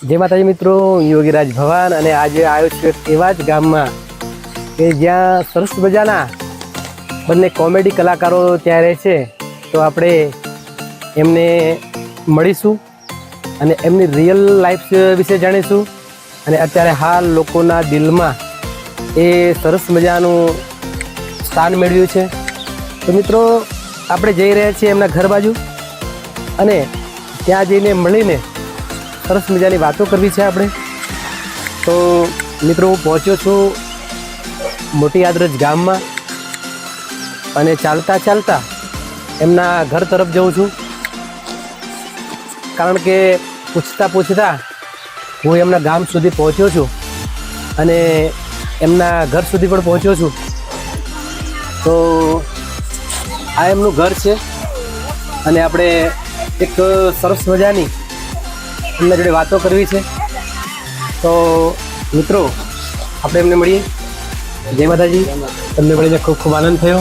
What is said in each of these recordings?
જય માતાજી મિત્રો, યોગીરાજ ભવાન અને આજે આવ્યો છું એવા જ ગામમાં કે જ્યાં સરસ મજાના બંને કોમેડી કલાકારો ત્યાં રહે છે. તો આપણે એમને મળીશું અને એમની રિયલ લાઈફ વિશે જાણીશું અને અત્યારે હાલ લોકોના દિલમાં એ સરસ મજાનું સ્થાન મેળવ્યું છે. તો મિત્રો આપણે જઈ રહ્યા છીએ એમના ઘર બાજુ અને ત્યાં જઈને મળીને સરસ મજાની વાતો કરવી છે આપણે. તો મિત્રો હું પહોંચ્યો છું મોટી આદરજ ગામમાં અને ચાલતા ચાલતા એમના ઘર તરફ જઉં છું, કારણ કે પૂછતા પૂછતા હું એમના ગામ સુધી પહોંચ્યો છું અને એમના ઘર સુધી પણ પહોંચ્યો છું. તો આ એમનું ઘર છે અને આપણે એક સરસ મજાની એમના જોડે વાતો કરવી છે. તો મિત્રો આપણે એમને મળીએ. જય માતાજી, તમને મળીને ખૂબ ખૂબ આનંદ થયો.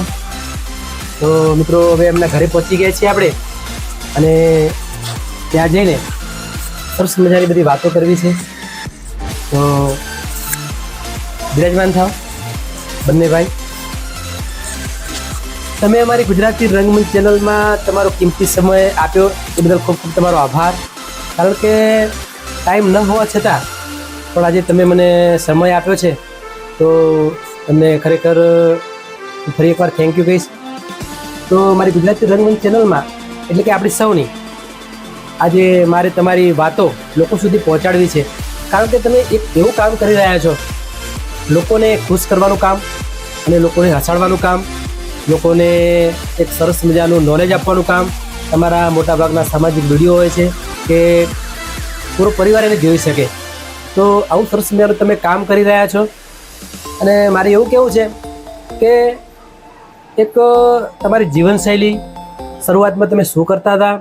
તો મિત્રો હવે એમના ઘરે પહોંચી ગયા છીએ આપણે અને ત્યાં જઈને સરસ મજાની બધી વાતો કરવી છે. તો બિરાજમાન થાવ બંને ભાઈ. તમે અમારી ગુજરાતી રંગમંચ ચેનલમાં તમારો કિંમતી સમય આપ્યો એ બદલ ખૂબ ખૂબ તમારો આભાર. કારણ કે ટાઈમ ન હોવા છતાં પણ આજે તમે મને સમય આપ્યો છે, તો તમને ખરેખર ફરી એકવાર થેન્ક યુ કહીશ. તો મારી ગુજરાતી રંગમંચ ચેનલમાં એટલે કે આપણી સૌની આજે મારે તમારી વાતો લોકો સુધી પહોંચાડવી છે. કારણ કે તમે એક એવું કામ કરી રહ્યા છો, લોકોને ખુશ કરવાનું કામ અને લોકોને હસાડવાનું કામ, લોકોને એક સરસ મજાનું નોલેજ આપવાનું કામ. તમારા મોટાભાગના સામાજિક વિડીયો હોય છે કે પૂરો પરિવાર એને જોઈ શકે. તો આવું સરસ મજાનું તમે કામ કરી રહ્યા છો અને મારે એવું કહેવું છે કે એક તમારી જીવનશૈલી શરૂઆતમાં તમે શું કરતા હતા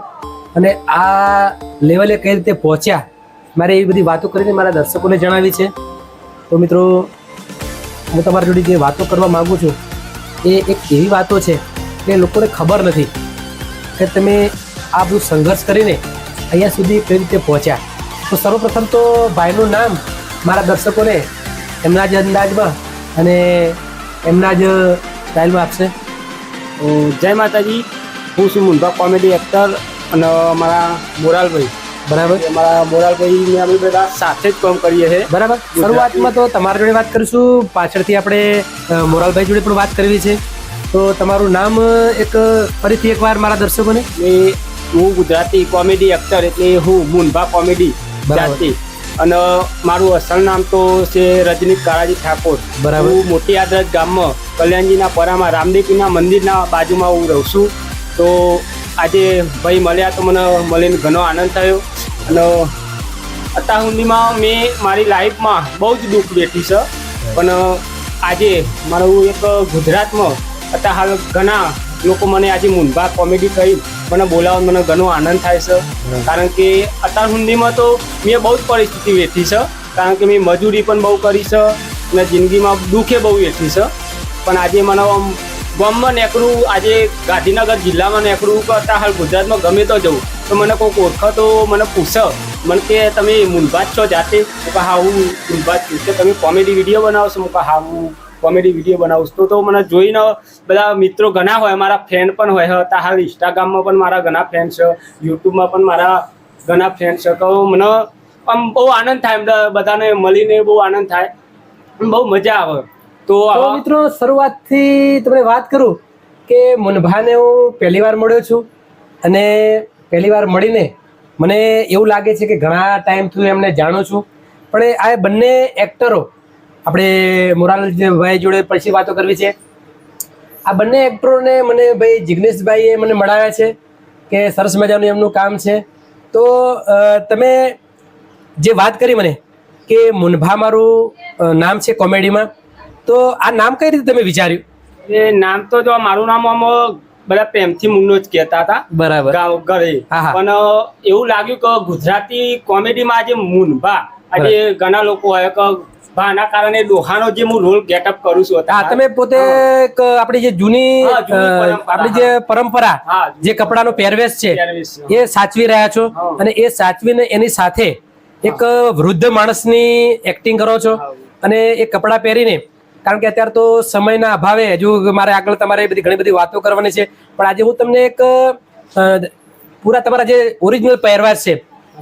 અને આ લેવલે કઈ રીતે પહોંચ્યા, મારે એવી બધી વાતો કરીને મારા દર્શકોને જણાવી છે. તો મિત્રો હું તમારી જોડે જે વાતો કરવા માગું છું એ એક એવી વાતો છે કે લોકોને ખબર નથી કે તમે આ બધું સંઘર્ષ કરીને અહીંયા સુધી કઈ રીતે પહોંચ્યા. તો સર્વપ્રથમ તો ભાઈનું નામ મારા દર્શકોને એમના જ અંદાજમાં અને એમના જ સ્ટાઇલમાં આપશે. જય માતાજી, હું છું મુનભા કોમેડી એક્ટર અને અમારા મોરાલભાઈ. બરાબર, અમારા મોરાલભાઈ અમે બધા સાથે જ કામ કરીએ છીએ. બરાબર. શરૂઆતમાં તો તમારા જોડે વાત કરીશું, પાછળથી આપણે મોરાલભાઈ જોડે પણ વાત કરવી છે. તો તમારું નામ એક ફરીથી એકવાર મારા દર્શકોને. હું ગુજરાતી કોમેડી એક્ટર એટલે હું મુનભા કોમેડી જાતિ અને મારું અસલ નામ તો છે રજનીશ કાળાજી ઠાકોર. બરાબર. હું મોટી આદરજ ગામમાં કલ્યાણજીના પરામાં રામદેવપીરના મંદિરના બાજુમાં હું રહું છું. તો આજે ભાઈ મળ્યા તો મને મળીને ઘણો આનંદ થયો અને અત્યાર સુધીમાં મેં મારી લાઈફમાં બહુ જ દુઃખ વેઠી છે, પણ આજે મારું એક ગુજરાતમાં અત્યારે હાલ ઘણા લોકો મને આજે મુનભા કોમેડી કહી મને બોલાવવા મને ઘણો આનંદ થાય છે. કારણ કે અત્યાર સુધીમાં તો મેં બહુ જ પરિસ્થિતિ વેઠી છે, કારણ કે મેં મજૂરી પણ બહુ કરી છે અને જિંદગીમાં દુઃખે બહુ વેઠી છે. પણ આજે મને ગામમાં નીકળું, આજે ગાંધીનગર જિલ્લામાં નીકળું કે અત્યારે હાલ ગુજરાતમાં ગમે તો જવું તો મને કોઈક ઓળખો તો મને પૂછે મને કે તમે મુનભા જ છો જાતે? હું કહું હા હું મુનભા જ છું. કે તમે કોમેડી વિડીયો બનાવો છો? હું કહું હા હું કોમેડી વિડીયો બનાવું છું. તો મને જોઈને બધા મિત્રો ઘણા હોય, મારા ફ્રેન્ડ પણ હોય. અત્યારે હાલ ઇન્સ્ટાગ્રામમાં પણ મારા ઘણા ફ્રેન્ડ છે, યુટ્યુબમાં પણ મારા ઘણા ફ્રેન્ડ છે. તો મને આમ બહુ આનંદ થાય, બધાને મળીને બહુ આનંદ થાય, બહુ મજા આવે. તો મિત્રો શરૂઆતથી તમને વાત કરું કે મુનભાને હું પહેલી વાર મળ્યો છું અને પહેલી વાર મળીને મને એવું લાગે છે કે ઘણા ટાઈમથી એમને જાણું છું. પણ આ બંને એક્ટરો આપણે મોરાલભાઈ જોડે પછી વાતો કરવી છે. આ બંને એક્ટરોને મને ભાઈ જિગ્નેશભાઈએ મને મળાવ્યા છે કે સરસ મજાનું એમનું કામ છે. તો તમે જે વાત કરી મને કે મુનભા મારું નામ છે કોમેડીમાં, તો આ નામ કઈ રીતે તમે વિચાર્યું? એ નામ તો જો મારું નામ આમ બધા પ્રેમથી મુન્નો જ કહેતા હતા. બરાબર. ઘરે પણ એવું લાગ્યું કે ગુજરાતી કોમેડીમાં આજે મુનભા આજે ઘણા લોકો હોય કે ભાના કારણે ડોહાનો જે હું રોલ ગેટઅપ કરું છું. હા, તમે પોતે આપણી જે જૂની આપણી જે પરંપરા જે કપડાનો પહેરવેશ છે એ સાચવી રહ્યા છો અને એ સાચવીને એની સાથે એક વૃદ્ધ માણસની એક્ટિંગ કરો છો અને એ કપડાં પહેરીને, કારણ કે અત્યારે તો સમયના અભાવે હજુ મારે આગળ તમારે બધી ઘણી બધી વાતો કરવાની છે, પણ આજે હું તમને એક પૂરા તમારા જે ઓરિજિનલ પહેરવાશ છે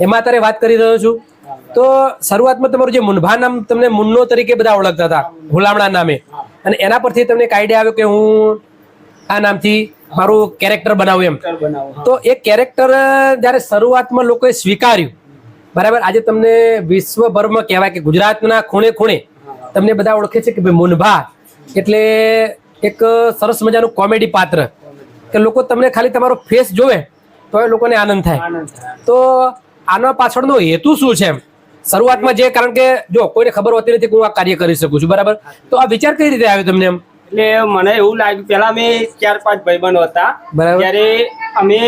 એમાં અત્યારે વાત કરી રહ્યો છું. તો શરૂઆતમાં તમારું જે મુનભા નામ તમને મુન્નો તરીકે બધા ઓળખતા હતા, હુલામણા નામે, અને એના પરથી તમને એક આઈડિયા આવ્યો કે હું આ નામથી મારું કેરેક્ટર બનાવું એમ. તો એ કેરેક્ટર જ્યારે શરૂઆતમાં લોકોએ સ્વીકાર્યું, બરાબર, આજે તમને વિશ્વભરમાં કહેવાય કે ગુજરાતના ખૂણે ખૂણે તમને બધા ઓળખે છે કે ભાઈ મુનભા એટલે એક સરસ મજાનું કોમેડી પાત્ર, કે લોકો તમને ખાલી તમારો ફેસ જોવે તો એ લોકોને આનંદ થાય. તો આના પાછળનો હેતુ શું છે એમ શરૂઆતમાં? જે કારણ કે જો કોઈને ખબર હોતી નથી કે હું આ કાર્ય કરી શકું છું, બરાબર, તો આ વિચાર કઈ રીતે આવ્યો તમને એમ? એટલે મને એવું લાગ્યું, પેલા અમે 4-5 ભાઈબંધો હતા, બરાબર. ત્યારે અમે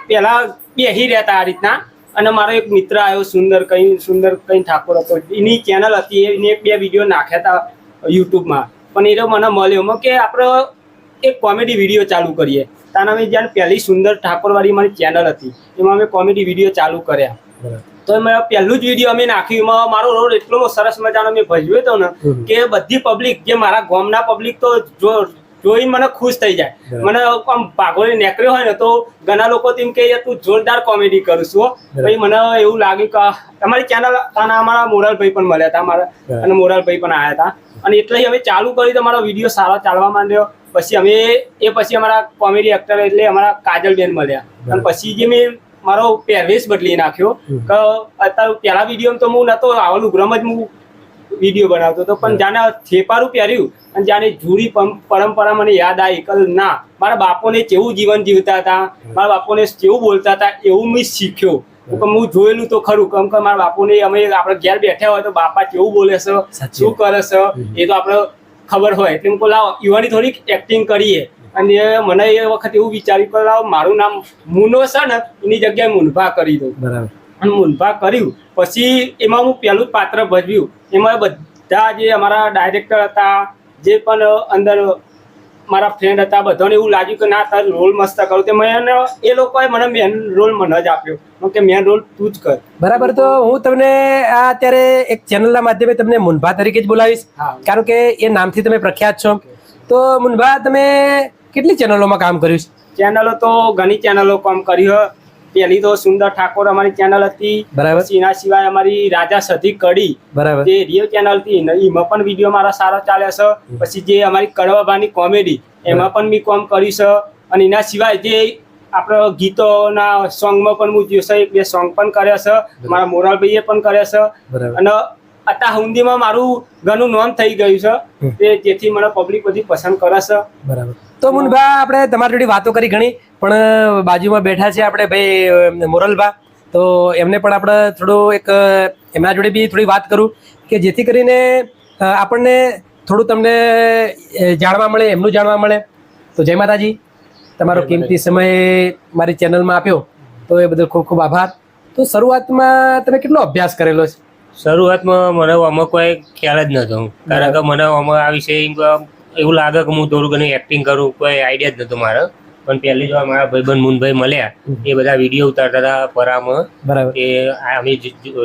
પેલા બેહી રહેતા આ રીતના, અને મારો એક મિત્ર આવ્યો સુંદર કઈ ઠાકોર હતો, એની ચેનલ હતી, એને 2 વિડીયો નાખ્યા હતા યુટ્યુબમાં, પણ એ મને મળ્યો કે આપણે એક કોમેડી વિડીયો ચાલુ કરીએ. તાના અમે જ્યારે પહેલી સુંદર ઠાકોર વાળી મારી ચેનલ હતી એમાં અમે કોમેડી વિડીયો ચાલુ કર્યા. તો મેં પહેલું જ વિડીયો અમે નાખ્યું, એમાં મારો રોલ એટલો સરસ મજાનો મેં ભજવ્યો હતો ને કે બધી પબ્લિક, જે મારા ગામના પબ્લિક તો જોઈને મને ખુશ થઈ જાય. મને આમ ભાગોળે નીકળ્યો હોય ને તો ઘણા લોકો તેમ કે તું જોરદાર કોમેડી કરું છું. પછી મને એવું લાગ્યું કે તમારી ચેનલ, અમારા મોરાલભાઈ પણ મળ્યા હતા અમારા, અને મોરાલભાઈ પણ આવ્યા હતા, અને એટલે અમે ચાલુ કરી તો મારો વિડીયો સારો ચાલવા માંડ્યો. પછી અમારા કોમેડી એક્ટર એટલે અમારા કાજલબેન મળ્યા, અને પછી જે મેં મારો પહેરવેશ બદલી નાખ્યો કે અત્યારે પેલા વિડીયો તો હું નતો આવું ગ્રમ જ હું વિડીયો બનાવતો હતો, પણ જાણે થેપારું પહેર્યું અને જાણે જૂની પરંપરા મને યાદ આવી કે ના, મારા બાપોને કેવું જીવન જીવતા હતા, મારા બાપોને કેવું બોલતા હતા, એવું મેં શીખ્યો. હું જોયેલું તો ખરું, કેમ કે મારા બાપોને અમે આપણે ઘેર બેઠા હોય તો બાપા કેવું બોલે છે, શું કરે છે, એ તો આપણે ખબર હોય. એટલે હું લાવો યુવાની થોડીક એક્ટિંગ કરીએ, અને મને એ વખત એવું વિચાર્યું કે લાવો મારું નામ મુનો છે ને એની જગ્યાએ મુનભા કરી દઉં. બરાબર. અને મુનભા કર્યું પછી એમાં હું પહેલું પાત્ર ભજવ્યું. એમાં બધા જે અમારા ડાયરેક્ટર હતા, જે પણ અંદર મારા ફ્રેન્ડ હતા, બધાને એવું લાગ્યું કે ના તારો રોલ મસ્ત કરું. તે મેં એ લોકોએ મને મેન રોલ મને જ આપ્યો કે મેન રોલ તું જ કર. બરાબર. તો હું તમને આ અત્યારે એક ચેનલના માધ્યમે તમને મુનભા તરીકે જ બોલાવીશ, કારણ કે એ નામથી તમે પ્રખ્યાત છો. તો મુનભા, તમે કેટલી ચેનલોમાં કામ કર્યું છે? ચેનલો તો ઘણી ચેનલો કામ કર્યું. પહેલી તો સુંદર ઠાકોર અમારી ચેનલ હતી, બરાબર. એના સિવાય અમારી રાજા સધી કડી, બરાબર, જે રિયલ ચેનલ હતી, એમાં પણ વિડીયો મારા સારા ચાલ્યા છે. પછી જે અમારી કડવાભાની કોમેડી, એમાં પણ મેં કામ કર્યું છે. અને એના સિવાય જે આપણા ગીતોના સોંગમાં પણ હું જોશે 1-2 સોંગ પણ કર્યા છે, મારા મોરાલભાઈએ પણ કર્યા છે. અને અત્યાર સુધીમાં મારું ઘણું નોંધ થઈ ગયું છે, જેથી મને પબ્લિક બધી પસંદ કરે છે. બરાબર. તો મુનભા, આપણે તમારી જોડે વાતો કરી ઘણી, પણ બાજુમાં બેઠા છે આપણે ભાઈ મોરલભા, તો એમને પણ આપણે થોડું એક એમના જોડે બી થોડી વાત કરું કે જેથી કરીને આપણને થોડું તમને જાણવા મળે, એમનું જાણવા મળે. તો જય માતાજી, તમારો કિંમતી સમય મારી ચેનલમાં આપ્યો તો એ બદલ ખૂબ ખૂબ આભાર. તો શરૂઆતમાં તમે કેટલો અભ્યાસ કરેલો છે? શરૂઆતમાં મને આમાં કોઈ ખ્યાલ જ નહોતો, કારણ કે મને આમાં આ વિષય એવું લાગે કે હું થોડું ઘણી એક્ટિંગ કરું, કોઈ આઈડિયા જ નહોતો મારો. પણ પહેલી જો મારા ભાઈબંધ મુનભાઈ મળ્યા, એ બધા વિડીયો ઉતારતા હતા પરામાં, બરાબર, કે અમે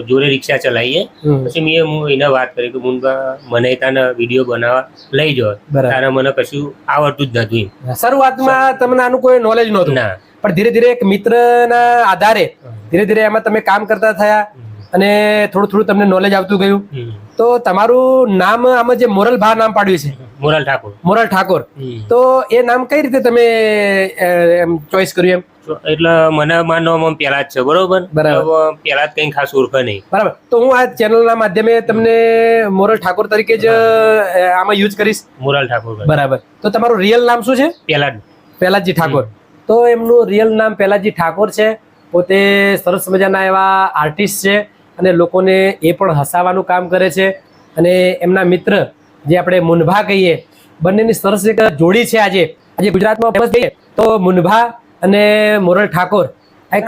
જોડે રિક્ષા ચલાવીએ. પછી હું એને વાત કરી કે મુનભા, મને તાને વિડીયો બનાવવા લઈ જાઓ, તારે મને કશું આવડતું જ નતું. શરૂઆતમાં તમને આનું કોઈ નોલેજ નહોતું? ના. પણ ધીરે ધીરે એક મિત્રના આધારે ધીરે ધીરે એમાં તમે કામ કરતા થયા અને થોડું થોડું તમને નોલેજ આવતું ગયું. તો તમારું નામ આમાં જે મોરલભા નામ પાડ્યું છે, મોરાલ ઠાકોર. મોરાલ ઠાકોર, તો એ નામ કઈ રીતે તમે ચોઈસ કર્યું એમ? એટલે મને મારું નામ પેલા જ છે, બરોબર, પેલા જ કઈ ખાસ ઓળખે નહીં. બરાબર. તો હું આ ચેનલના માધ્યમે તમને મોરલ ઠાકોર તરીકે જ આમાં યુઝ કરીશ. મોરાલ ઠાકોર. બરાબર. તો તમારું રિયલ નામ શું છે? પહેલાજી ઠાકોર. તો એમનું રિયલ નામ પહેલાજી ઠાકોર છે. પોતે સરસ મજાના એવા આર્ટિસ્ટ છે અને લોકોને એ પણ હસાવાનું કામ કરે છે. અને એમના મિત્ર જે આપણે મુનભા કહીએ, બંનેની સરસ એક જોડી છે. આજે ગુજરાતમાં ફેમસ કહીએ તો મુનભા અને મોરલ ઠાકોર, એક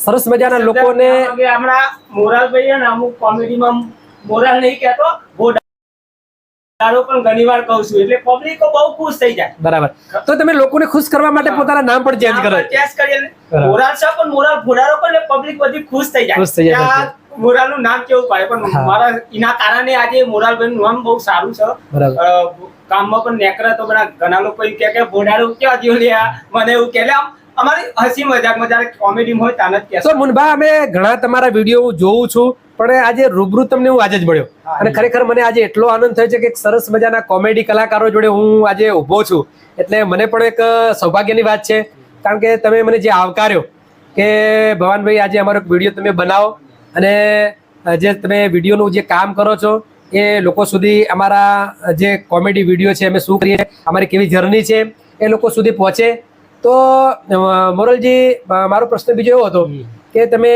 સરસ મજાના લોકોને. હમણાં મોરાલભાઈ ને અમુક કોમેડીમાં મોરાલ નહીં કહેતો, પણ ઘણી વાર કહું છું, એટલે પબ્લિક બહુ ખુશ થઈ જાય. બરાબર. તો તમે લોકોને ખુશ કરવા માટે પોતાના નામ પણ ચેન્જ કરો? મોરાલ છે, પણ મોરાલ ફોડારો પણ પબ્લિક બધી ખુશ થઈ જાય. મોરાલનું નામ કેવું પાડે પણ હા. મારા એના કારણે આજે મોરાલભાઈનું નામ બહુ સારું છે. બરાબર. કામમાં પણ નેકરા તો ઘણા લોકો એમ કે ભોડાડું ક્યાં જ્યો લે આ? મને એવું કે આમ અમારી હસી મજાકમાં જ્યારે કોમેડી હોય ત્યાં જ તો મુનભા અમે ઘણા તમારા વિડીયો હું જોઉં છું, પણ આજે રૂબરૂ તમને હું આજે જ મળ્યો અને ખરેખર મને આજે એટલો આનંદ થયો છે કે એક સરસ મજાના કોમેડી કલાકારો જોડે હું આજે ઊભો છું, એટલે મને પણ એક સૌભાગ્યની વાત છે. કારણ કે તમે મને જે આવકાર્યો કે ભવાનભાઈ આજે અમારો એક વિડીયો તમે બનાવો અને જે તમે વિડીયોનું જે કામ કરો છો એ લોકો સુધી અમારા જે કોમેડી વિડીયો છે અમે શું કરીએ, અમારી કેવી જર્ની છે એ લોકો સુધી પહોંચે. તો મોરલજી, મારો પ્રશ્ન બીજો એવો હતો કે તમે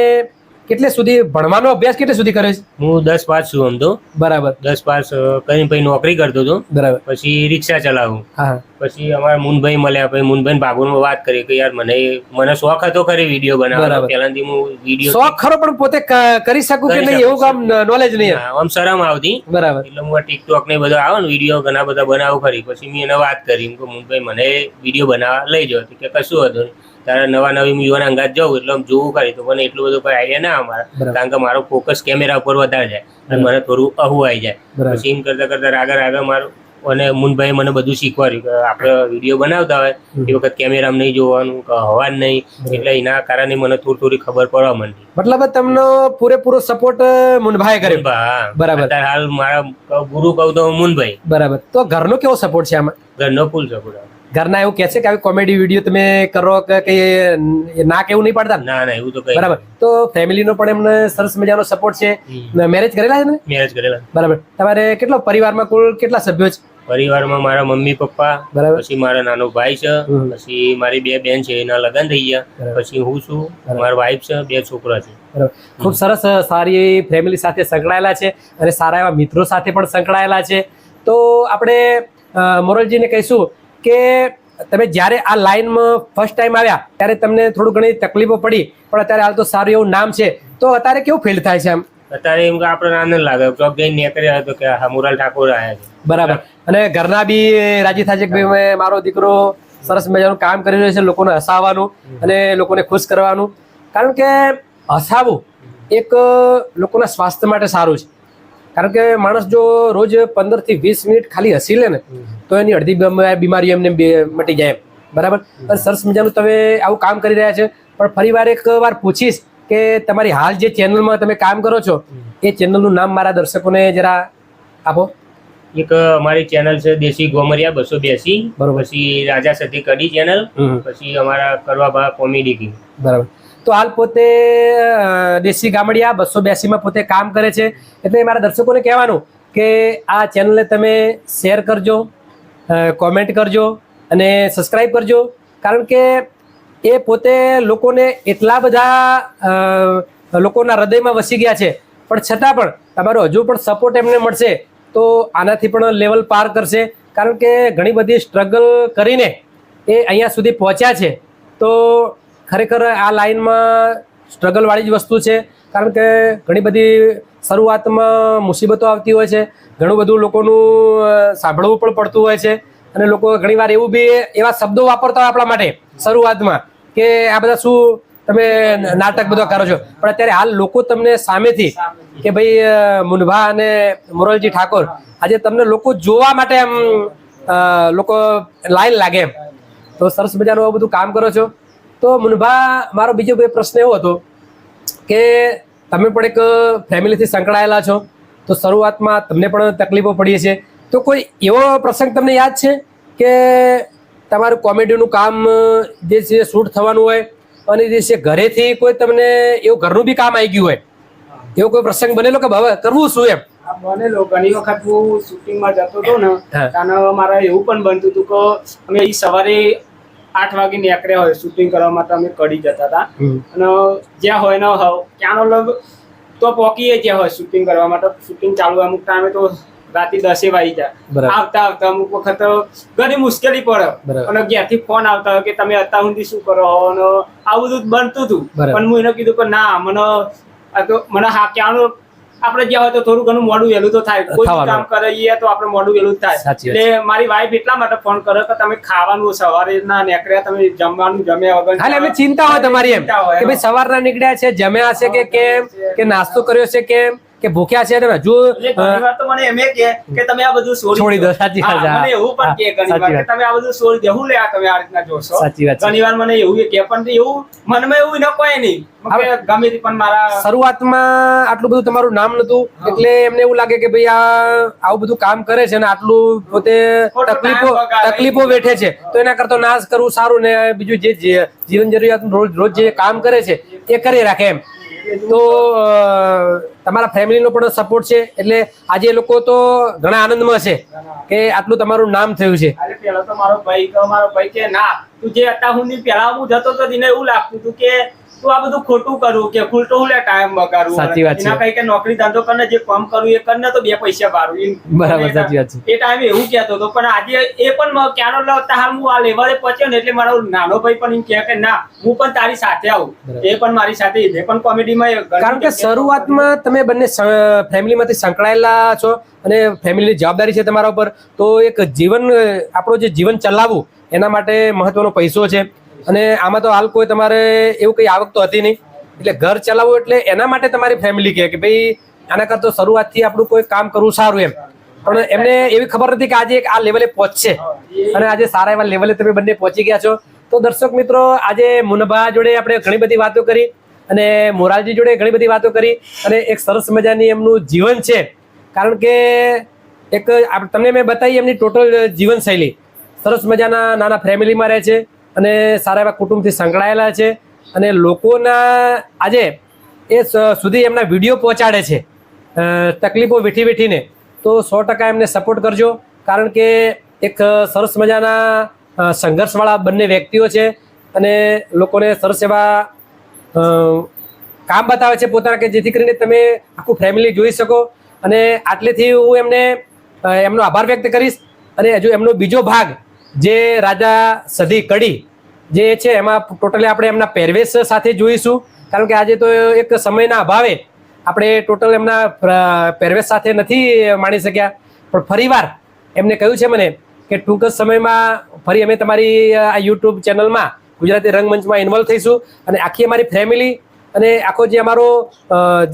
કેટલે સુધી ભણવાનો અભ્યાસ કેટલે સુધી કર્યો છે? હું 10 પાસ છું આમ તો. બરાબર. 10 પાસ કરીને પછી નોકરી કરતો હતો. બરાબર. પછી રિક્ષા ચલાવું. હા. પછી અમારા મુનભાઈ મળ્યા, પછી મુનભાઈ ભાગોળમાં વાત કરી કે યાર મને શોખ હતો ખરી વિડીયો બનાવવાનો. બરાબર. પહેલાથી હું વિડીયો શોખ ખરો પણ પોતે કરી શકું કે કરી નહીં એવું કામ નોલેજ નહીં. આમ શરમ આવતી. બરાબર. એટલે હું આ ટિકટોક ને બધા આવે ને વિડીયો ઘણા બધા બનાવું ખરી. પછી મેં એને વાત કરી કે મુનભાઈ મને વિડીયો બનાવવા લઈ જાઓ કે કશું હતું નહીં. તારે નવી યુવાના અંગાત જવું એટલે આમ જોવું ખરી તો મને એટલું બધું કોઈ આઈડિયા ના અમારા, કારણ કે મારો ફોકસ કેમેરા ઉપર વધારે જાય અને મને થોડું અહુ આવી જાય. પછી એમ કરતા કરતા આગળ મારું અને મુનભાઈ મને બધું શીખવાડ્યું કે આપણે વિડીયો બનાવતા હોય એ વખત કેમેરામાં નહીં જોવાનું, હવા નહીં, એટલે એના કારણે મને થોડી ખબર પડવા માંડી. મતલબ તમને પૂરેપૂરો સપોર્ટ મુનભાઈ કર્યો. હા, બરાબર. અત્યારે હાલ મારા ગુરુ કહું તો મુનભાઈ. બરાબર. તો ઘરનો કેવો સપોર્ટ છે આમાં? ઘરનો ફૂલ સપોર્ટ. ઘરના એવું કે છે કે આવી કોમેડી વિડીયો તમે કરો કે ના કેવું નહીં પાડતા? ના એવું તો કઈ. બરાબર. તો ફેમિલીનો પણ એમને સરસ મજાનો સપોર્ટ છે. મેરેજ કરેલા છે ને? મેરેજ કરેલા. બરાબર. તમારે કેટલો પરિવારમાં કુલ કેટલા સભ્યો છે? પરિવારમાં મારા મમ્મી પપ્પા, બરાબર. પછી મારા નાનો ભાઈ છે, પછી મારી 2 બેન છે એના લગ્ન થઈ ગયા, પછી હું છું, મારા વાઈફ છે, 2 છોકરા છે. બરાબર. ખૂબ સરસ સારી ફેમિલી સાથે સંકળાયેલા છે અને સારા એવા મિત્રો સાથે પણ સંકળાયેલા છે. તો આપણે મોરલજીને કહીશું કે તમે જ્યારે આ લાઈનમાં ફર્સ્ટ ટાઈમ આવ્યા ત્યારે તમને થોડું ઘણી તકલીફો પડી, પણ અત્યારે હાલ તો સારું એવું નામ છે, તો અત્યારે કેવું ફીલ થાય છે આમ? અત્યારે એમ કે આપણને આનંદ લાગે, ચોક જઈને નીકળ્યા હતો કે હા મોરાલ ઠાકોર આવ્યા છે. બરાબર. અને ઘરના બી રાજી થાય છે કે ભાઈ મારો દીકરો સરસ મજાનું કામ કરી રહ્યો છે, લોકોને હસાવવાનું અને લોકોને ખુશ કરવાનું. કારણ કે હસાવવું એક લોકોના સ્વાસ્થ્ય માટે સારું છે. કારણ કે માણસ જો રોજ 15 થી 20 મિનિટ ખાલી હસી લે ને તો એની અડધી બીમારીઓ એમને મટી જાય. બરાબર. અને સરસ મજાનું તમે આવું કામ કરી રહ્યા છે. પણ ફરી એક વાર પૂછીશ કે તમારી હાલ જે ચેનલમાં તમે કામ કરો છો એ ચેનલનું નામ મારા દર્શકોને જરા આપો. એક અમારી ચેનલ છે દેશી ગોમરિયા 282, બરોબર. પછી રાજા સતી કડી ચેનલ, પછી અમારા કરવા ભા કોમેડી કિંગ. બરાબર. તો હાલ પોતે દેશી ગામડિયા 282 માં પોતે કામ કરે છે, એટલે મારા દર્શકોને કહેવાનું કે આ ચેનલને તમે શેર કરજો, કોમેન્ટ કરજો અને સબસ્ક્રાઈબ કરજો. કારણ કે એ પોતે લોકોને એટલા બધા લોકોના હૃદયમાં વસી ગયા છે, પણ છતાં પણ તમારો હજુ પણ સપોર્ટ એમને મળશે તો આનાથી પણ લેવલ પાર કરશે. કારણ કે ઘણી બધી સ્ટ્રગલ કરીને એ અહીંયા સુધી પહોંચ્યા છે. તો ખરેખર આ લાઈનમાં સ્ટ્રગલવાળી જ વસ્તુ છે. કારણ કે ઘણી બધી શરૂઆતમાં મુસીબતો આવતી હોય છે, ઘણું બધું લોકોનું સાંભળવું પણ પડતું હોય છે અને લોકો ઘણીવાર એવું બી એવા શબ્દો વાપરતા હોય આપણા માટે શરૂઆતમાં કે આ બધા શું તમે નાટક બધો કરો છો, પણ અત્યારે હાલ લોકો તમને સામેથી કે ભાઈ મુનભા અને મોરલજી ઠાકોર આજે તમને લોકો જોવા માટે એમ લોકો લાઈન લાગે એમ. તો સરસ મજાનું આવું બધું કામ કરો છો. તો મુનભા, મારો બીજો પ્રશ્ન એવો હતો કે તમે પણ એક ફેમિલીથી સંકળાયેલા છો, તો શરૂઆતમાં તમને પણ તકલીફો પડી છે. તો કોઈ એવો પ્રસંગ તમને યાદ છે કે તમારું કોમેડીનું કામ જે છે શૂટ થવાનું હોય અને જે છે ઘરેથી કોઈ તમને એવું ઘરનું બી કામ આવી ગયું હોય, એવો કોઈ પ્રસંગ બનેલો કે હવે કરવું શું એમ? બનેલો. ઘણી વખત હું શૂટિંગમાં જતો હતો ને ત્યારે મારે એવું પણ બનતું હતું કે અમે અહીં સવારે 8 વાગે નીકળ્યા હોય શૂટિંગ કરવા માટે, અમે કડી જતા હતા અને જ્યાં હોય ને ત્યાંનો તો પહોંચીએ જ્યાં હોય શૂટિંગ કરવા માટે. શૂટિંગ ચાલુ અમુક ટાઈમે તો રાતે 10 વાગી જાય. આવતા અમુક વખત ઘણી મુશ્કેલી પડે અને ઘેરથી ફોન આવતા હોય કે તમે અત્યાર સુધી શું કરો, અને આવું બધું બનતું હતું. પણ હું એને કીધું કે ના, મને હા ક્યાંનો આપણે જ્યાં હોય તો થોડું ઘણું મોડું વહેલું તો થાય, કોઈ બી થવાનું. કામ કરીએ તો આપણે મોડું વહેલું જ થાય. સાચી વાત. એટલે મારી વાઈફ એટલા માટે ફોન કર્યો કે તમે ખાવાનું સવારે ના નીકળ્યા, તમે જમવાનું જમ્યા વગર હાલે એમને ચિંતા હોય તમારી એમ ચિંતા હોય, કે ભાઈ સવારના નીકળ્યા છે, જમ્યા હશે કે કેમ, કે નાસ્તો કર્યો છે કેમ, કે ભૂખ્યા છે, અને હજુ એટલે ઘણી વાર તો મને એમ કે તમે આ બધું છોડી દો. સાચી વાત છે. હા, મને એવું પણ કે ઘણી વાર સાચી કે તમે આ બધું છોડી દો, હું લે આ તમે આ રીતના જોશો. સાચી વાત છે. ઘણી વાર મને એવું કે પણ એવું મનમાં એવું ન કોઈ નહીં કે ગમે તે પણ મારા શરૂઆતમાં આટલું બધું તમારું નામ નતું, એટલે એમને એવું લાગે કે ભાઈ આ આવું બધું કામ કરે છે અને આટલું પોતે ખોટો તકલીફો time બગાડે. તકલીફો વેઠે છે, તો એના કરતા નાશ કરવું સારું, ને બીજું જે જીવન જરૂરિયાત રોજ રોજ જે કામ કરે છે એ કરી રાખે એમ. તો તમારા ફેમિલીનો પણ સપોર્ટ છે, એટલે આજે એ લોકો તો ઘણા આનંદમાં છે કે આટલું તમારું નામ થયું છે. અરે પેલા તો મારો ભાઈ કે ના, તું જે અત્યાર સુધી પેલા હું જતો તો એને એવું લાગતું હતું કે તું આ બધું ખોટું કરું, કે ખોટું હું લે ટાઈમ બગાડવું. સાચી વાત છે. એના કઈ કે નોકરી ધંધો કરીને જે કામ કરવું એ કરીને તો 2 પૈસા પાડું. બરાબર, સાચી વાત છે. એ ટાઈમે એવું કહેતો હતો, પણ આજે એ પણ ક્યારો લાવતા હાલ હું આ લેવલે પહોંચ્યો ને એટલે મારો નાનો ભાઈ પણ એમ કહે કે ના હું પણ તારી સાથે આવું. એ પણ મારી સાથે એ પણ કોમેડીમાં કારણ કે શરૂઆતમાં તમે બંને ફેમિલીમાંથી સંકળાયેલા છો અને ફેમિલીની જવાબદારી છે તમારા ઉપર, તો એક જીવન આપણું જે જીવન ચલાવવું એના માટે મહત્વનો પૈસો છે. અને આમાં તો હાલ કોઈ તમારે એવું કઈ આવક તો હતી નહીં, એટલે ઘર ચલાવવું એટલે એના માટે તમારી ફેમિલી કહે કે ભાઈ આના કરતા શરૂઆતથી આપણું કોઈ કામ કરવું સારું એમ. પણ એમને એવી ખબર નથી કે આજે આ લેવલે પહોંચશે, અને આજે સારા એવા લેવલે તમે બંને પહોંચી ગયા છો. તો દર્શક મિત્રો, આજે મુનભા જોડે આપણે ઘણી બધી વાતો કરી અને મોરાલજી જોડે ઘણી બધી વાતો કરી, અને એક સરસ મજાની એમનું જીવન છે. કારણ કે એક તમને મેં બતાવી એમની ટોટલ જીવનશૈલી. સરસ મજાના નાના ફેમિલીમાં રહે છે અને સારા એવા કુટુંબથી સંકળાયેલા છે, અને લોકોના આજે એ સુધી એમના વિડીયો પહોંચાડે છે તકલીફો વેઠી વેઠીને. તો 100% એમને સપોર્ટ કરજો, કારણ કે એક સરસ મજાના સંઘર્ષવાળા બંને વ્યક્તિઓ છે, અને લોકોને સરસ એવા કામ બતાવે છે પોતાના, કે જેથી કરીને તમે આખું ફેમિલી જોઈ શકો. અને આટલેથી હું એમને એમનો આભાર વ્યક્ત કરીશ. અને હજુ એમનો બીજો ભાગ જે રાજા સધી કડી જે છે એમાં ટોટલી આપણે એમના પહેરવેશ સાથે જોઈશું, કારણ કે આજે તો એક સમયના અભાવે આપણે ટોટલ એમના પહેરવેશ સાથે નથી માણી શક્યા. પણ ફરીવાર એમને કહ્યું છે મને કે ટૂંક જ સમયમાં ફરી અમે તમારી આ યુટ્યુબ ચેનલમાં ગુજરાતી રંગમંચમાં ઇન્વોલ્વ થઈશું, અને આખી અમારી ફેમિલી અને આખો જે અમારો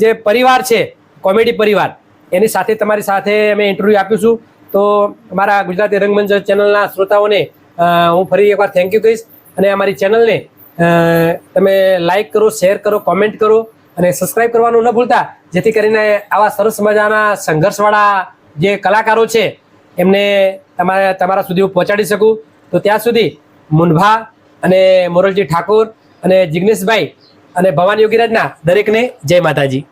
જે પરિવાર છે કોમેડી પરિવાર, એની સાથે તમારી સાથે અમે ઇન્ટરવ્યૂ આપીશું. તો અમારા ગુજરાતી રંગમંચ ચેનલના શ્રોતાઓને હું ફરી એકવાર થેન્ક યુ કહીશ, અને અમારી ચેનલને તમે લાઈક કરો, શેર કરો, કોમેન્ટ કરો અને સબસ્ક્રાઈબ કરવાનું ન ભૂલતા, જેથી કરીને આવા સરસ મજાના સંઘર્ષવાળા જે કલાકારો છે એમને તમારા સુધી હું પહોંચાડી શકું. તો ત્યાં સુધી મુનભા અને મોરલજી ઠાકોર અને જિગ્નેશભાઈ અને ભવાની યોગીરાજના દરેકને જય માતાજી.